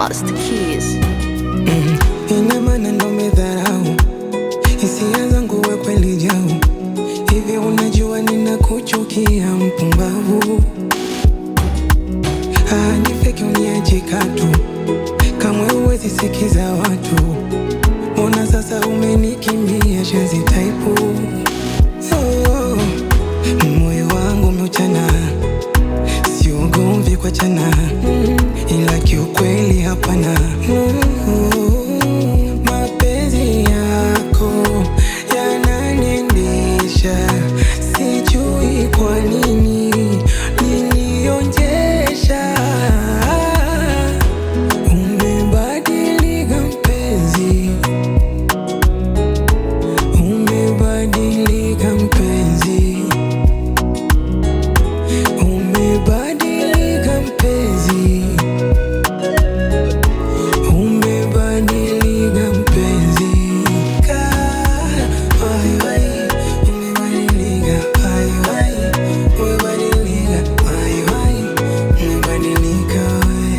Master Keys. Ina maana ndo umedharau hisia zangu we kweli jau. Hivi unajua ninakuchukia mpumbavu. Ni fake uniache katu, kamwe huwezi sikiza watu. Mbona sasa umenikimbia shenzi type. Moyo wangu umeuchana, sio ugomvi kwa chana, ila kiukweli hapana. Mapenzi yako yananiendesha, sijui kwa nini nilionjesha. Umebadilika mpenzi, umebadilika mpenzi, umebadilika mpenzi, umebadilika mpenzi. Wai wai, umebadilika. Wai wai, umebadilika. Wai wai, umebadilika we.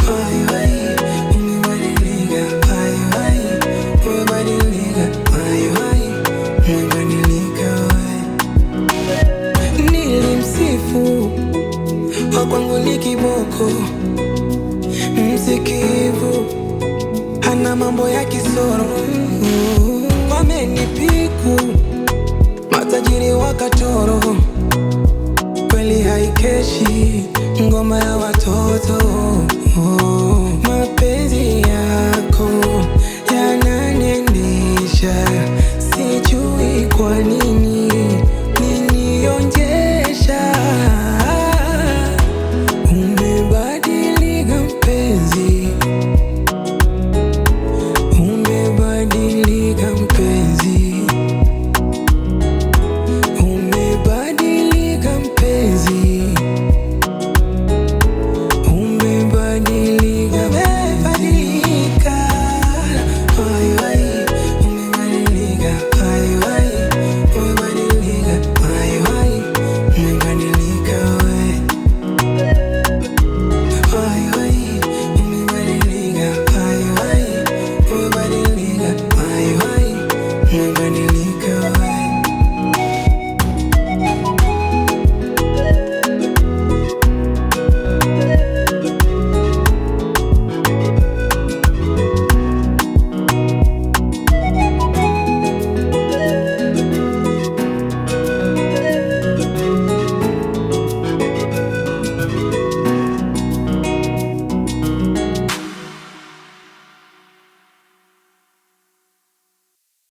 Wai wai, umebadilika. Wai wai, umebadilika. Wai wai, umebadilika we. Nilimsifu wa kwangu ni kiboko, msikivu, hana mambo ya kisoro. Wamenipiku matajiri wa Katoro.